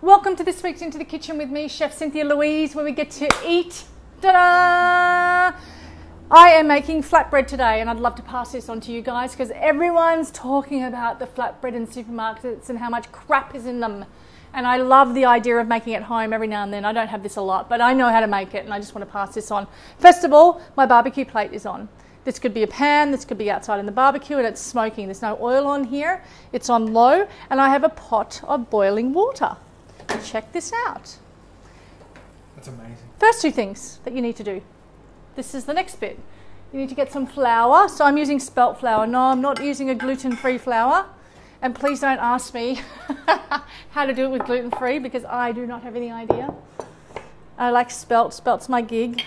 Welcome to this week's Into the Kitchen with me, Chef Cynthia Louise, where we get to eat. Ta-da! I am making flatbread today, and I'd love to pass this on to you guys because everyone's talking about the flatbread in supermarkets and how much crap is in them. And I love the idea of making it home every now and then. I don't have this a lot, but I know how to make it, and I just want to pass this on. First of all, my barbecue plate is on. This could be a pan, this could be outside in the barbecue, and it's smoking. There's no oil on here. It's on low, and I have a pot of boiling water. Check this out. That's amazing. First two things that you need to do. This is the next bit. You need to get some flour. So I'm using spelt flour. No, I'm not using a gluten-free flour. And please don't ask me how to do it with gluten-free because I do not have any idea. I like spelt. Spelt's my gig.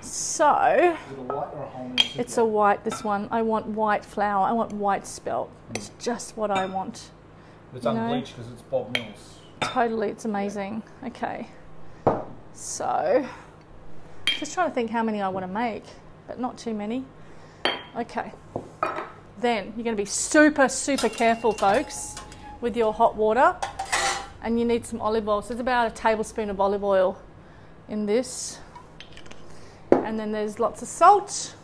So, is it a white or a wholemeal? It's a white, this one. I want white flour. I want white spelt. It's just what I want. It's unbleached because it's Bob Mills. Totally, it's amazing. Okay. So, just trying to think how many I want to make, but not too many. Okay. Then, you're going to be super, super careful, folks, with your hot water. And you need some olive oil. So there's about a tablespoon of olive oil in this. And then there's lots of salt.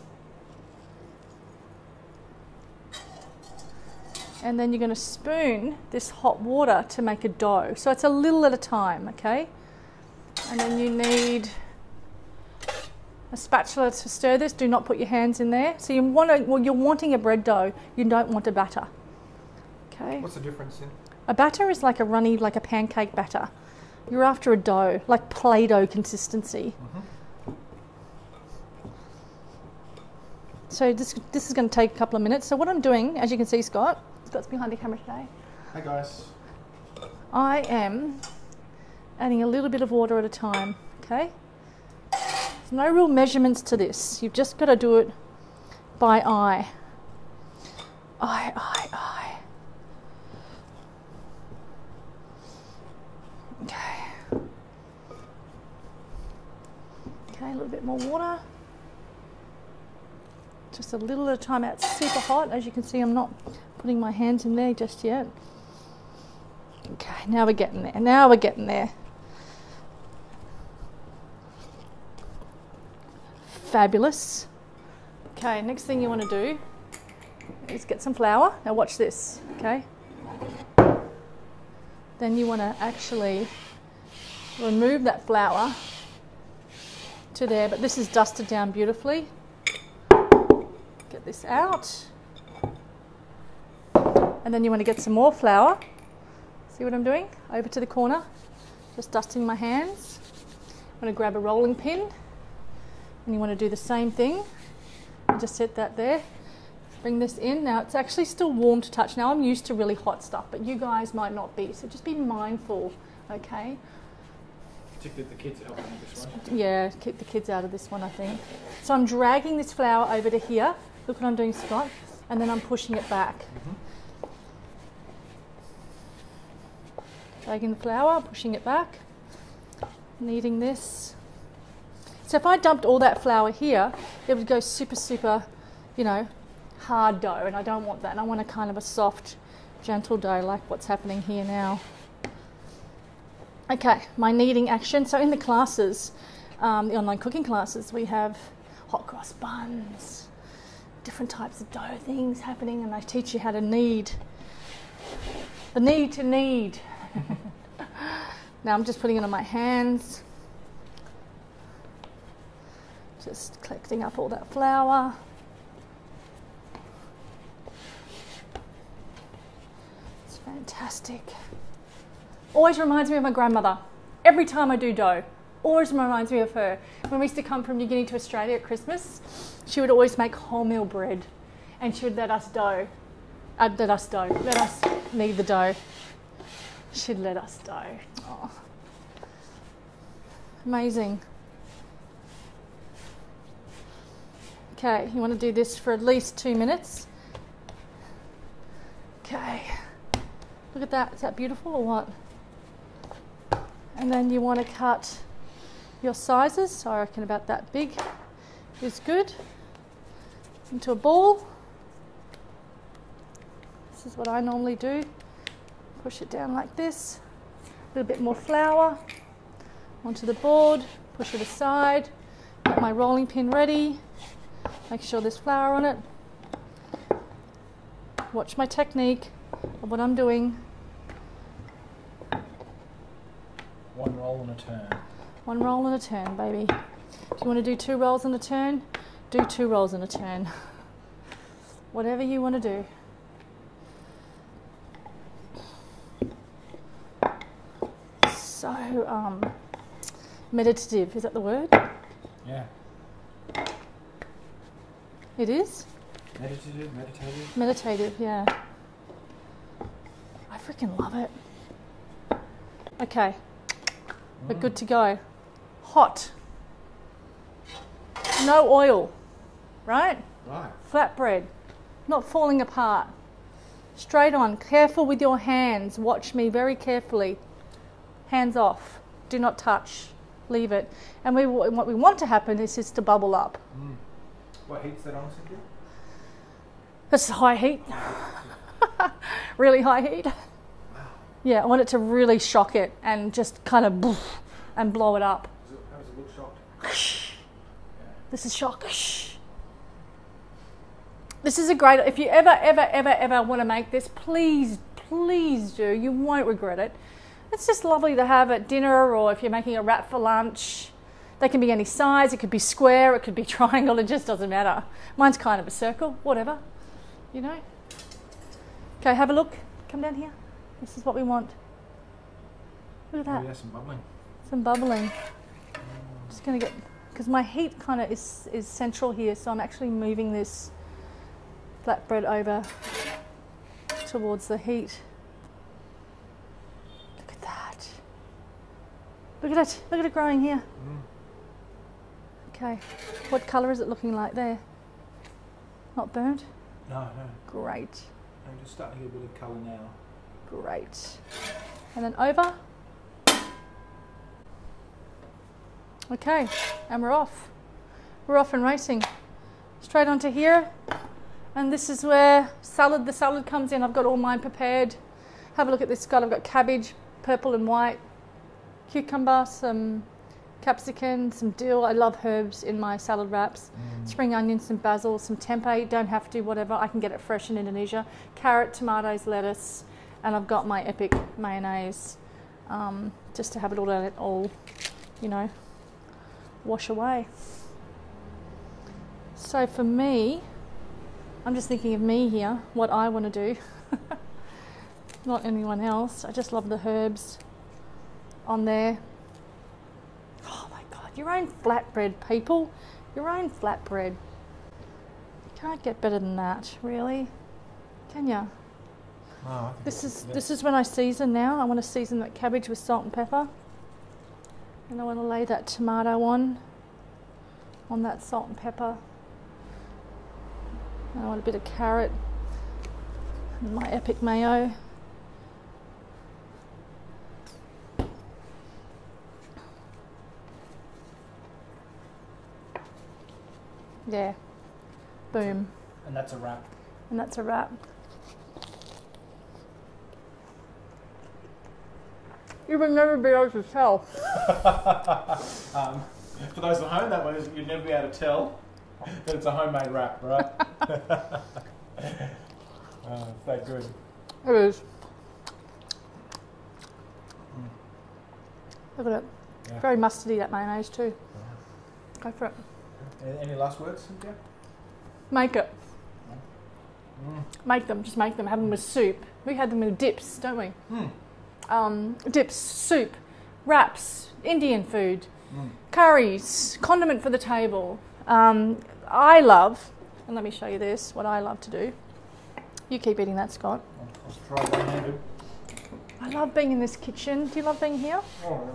And then you're going to spoon this hot water to make a dough. So it's a little at a time, okay? And then you need a spatula to stir this. Do not put your hands in there. So you're wanting a bread dough. You don't want a batter. Okay? What's the difference in? A batter is like a runny, like a pancake batter. You're after a dough, like Play-Doh consistency. So this is going to take a couple of minutes. So what I'm doing, as you can see, Scott's behind the camera today. Hi guys. I am adding a little bit of water at a time, okay? There's no real measurements to this. You've just got to do it by eye. Eye. Okay. Okay, a little bit more water. Just a little at a time. It's super hot. As you can see, I'm not putting my hands in there just yet. Okay, now we're getting there. Fabulous. Okay, next thing you want to do is get some flour. Now watch this, okay? Then you want to actually remove that flour to there, but this is dusted down beautifully. Get this out. And then you want to get some more flour. See what I'm doing? Over to the corner. Just dusting my hands. I'm going to grab a rolling pin. And you want to do the same thing. And just set that there. Bring this in. Now it's actually still warm to touch. Now I'm used to really hot stuff, but you guys might not be. So just be mindful, okay? Particularly the kids helping with this one. Yeah, keep the kids out of this one, I think. So I'm dragging this flour over to here. Look what I'm doing, Scott. And then I'm pushing it back. Dragging the flour, pushing it back. Kneading this. So if I dumped all that flour here, it would go super, super, hard dough. And I don't want that. And I want a kind of a soft, gentle dough like what's happening here now. Okay, my kneading action. So in the classes, the online cooking classes, we have hot cross buns, different types of dough things happening, and I teach you how to knead. The need to knead. Now I'm just putting it on my hands. Just collecting up all that flour. It's fantastic. Always reminds me of my grandmother. Every time I do dough, always reminds me of her. When we used to come from New Guinea to Australia at Christmas, she would always make wholemeal bread, and she would let us knead the dough. She'd let us dough. Oh. Amazing. Okay, you want to do this for at least 2 minutes. Okay. Look at that. Is that beautiful or what? And then you want to cut your sizes. So I reckon about that big is good. Into a ball. This is what I normally do. Push it down like this. little bit more flour onto the board, push it aside, get my rolling pin ready, make sure there's flour on it. Watch my technique of what I'm doing. One roll and a turn. One roll and a turn, baby. If you want to do 2 rolls and a turn, do 2 rolls and a turn. Whatever you want to do. So, meditative, is that the word? Yeah. It is? Meditative. Meditative, yeah. I freaking love it. Okay, we're good to go. Hot. No oil, right? Right. Flatbread, not falling apart. Straight on, careful with your hands. Watch me very carefully. Hands off, do not touch, leave it. And what we want to happen is just to bubble up. What heat's that on, Cynthia? That's high heat. Really high heat. Wow. Yeah, I want it to really shock it and just kind of boof and blow it up. How does it look shocked? This is shock. This is a great, if you ever want to make this, please do. You won't regret it. It's just lovely to have at dinner, or if you're making a wrap for lunch. They can be any size, it could be square, it could be triangle, it just doesn't matter. Mine's kind of a circle, whatever, you know. Okay, have a look. Come down here. This is what we want. Look at that. Oh, yeah, some bubbling. Some bubbling. Just going to get, because my heat kind of is central here, so I'm actually moving this flatbread over towards the heat. Look at that. Look at it. Look at it growing here. Okay. What colour is it looking like there? Not burnt? No. Great. I'm just starting to get a bit of colour now. Great. And then over. Okay, and we're off. We're off and racing. Straight onto here. And this is where the salad comes in. I've got all mine prepared. Have a look at this. I've got cabbage, purple and white, cucumber, some capsicum, some dill. I love herbs in my salad wraps. Spring onions, some basil, some tempeh. Don't have to, whatever. I can get it fresh in Indonesia. Carrot, tomatoes, lettuce. And I've got my epic mayonnaise, just to have it all, you know, wash away. So for me, I'm just thinking of me here, what I want to do, not anyone else. I just love the herbs on there. Oh my God, your own flatbread, people, your own flatbread. You can't get better than that, really, can you? Oh, This is when I season now. I want to season that cabbage with salt and pepper. And I want to lay that tomato on that salt and pepper. And I want a bit of carrot and my epic mayo. Yeah. Boom. And that's a wrap. And that's a wrap. You would never be able to tell. For those at home, that way you'd never be able to tell that it's a homemade wrap, right? It's that good. It is. Look at it. Yeah. Very mustardy, that mayonnaise too. Go for it. Any last words, Cynthia? Make it. Make them. Just make them. Have them with soup. We had them with dips, don't we? Dips, soup, wraps, Indian food, curries, condiment for the table. I love, and let me show you this, what I love to do. You keep eating that, Scott. I'll try one-handed. I love being in this kitchen. Do you love being here? Oh,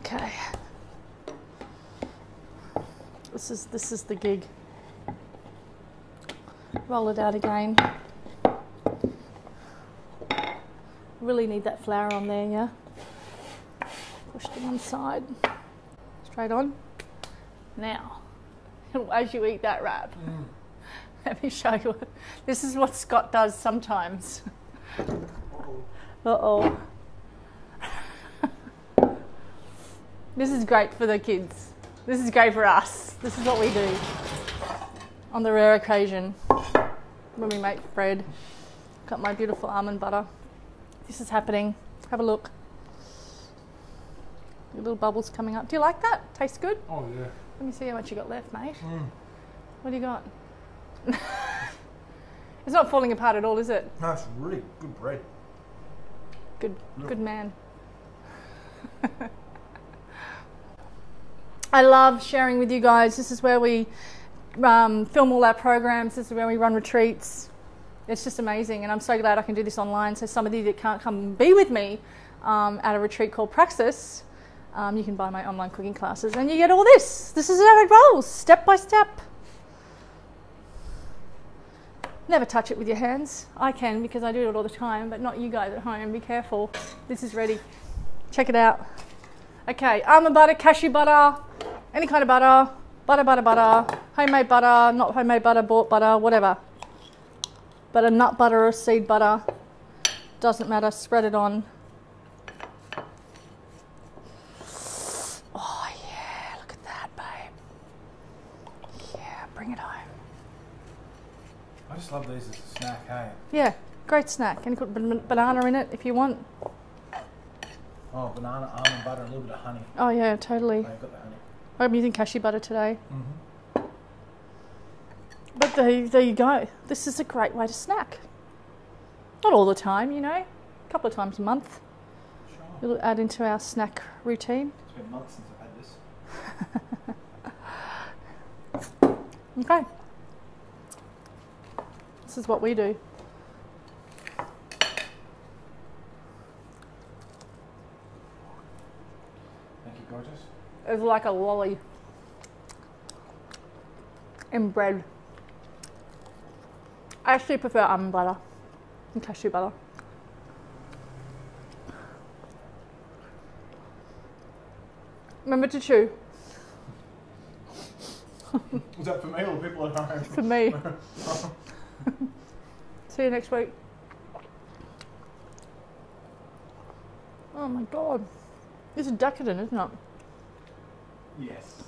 Okay. This is the gig. Roll it out again. Really need that flour on there, yeah? Push to one side. Straight on. Now, as you eat that wrap, let me show you. This is what Scott does sometimes. Uh-oh. This is great for the kids. This is great for us. This is what we do on the rare occasion when we make bread. Got my beautiful almond butter. This is happening. Have a look. Little bubbles coming up. Do you like that? Tastes good? Oh, yeah. Let me see how much you got left, mate. What do you got? It's not falling apart at all, is it? No, it's really good bread. Good man. I love sharing with you guys. This is where we film all our programs. This is where we run retreats. It's just amazing, and I'm so glad I can do this online. So some of you that can't come and be with me at a retreat called Praxis, you can buy my online cooking classes and you get all this. This is how it rolls, step by step. Never touch it with your hands. I can because I do it all the time, but not you guys at home. Be careful. This is ready. Check it out. Okay, almond butter, cashew butter, any kind of butter, butter, homemade butter, not homemade butter, bought butter, whatever. But a nut butter or seed butter, doesn't matter, spread it on. Oh yeah, look at that, babe. Yeah, bring it home. I just love these as a snack, hey? Yeah, great snack. And you put banana in it if you want. Oh, banana, almond butter, and a little bit of honey. Oh yeah, totally. Oh, you've got the honey. I'm using cashew butter today. Mm-hmm. But there you go. This is a great way to snack. Not all the time, you know. A couple of times a month. Sure. We'll add into our snack routine. It's been months since I've had this. Okay. This is what we do. Thank you, gorgeous. It's like a lolly in bread. I actually prefer almond butter and cashew butter. Remember to chew. Was that for me or people at home? For me. See you next week. Oh my God. This is decadent, isn't it? Yes.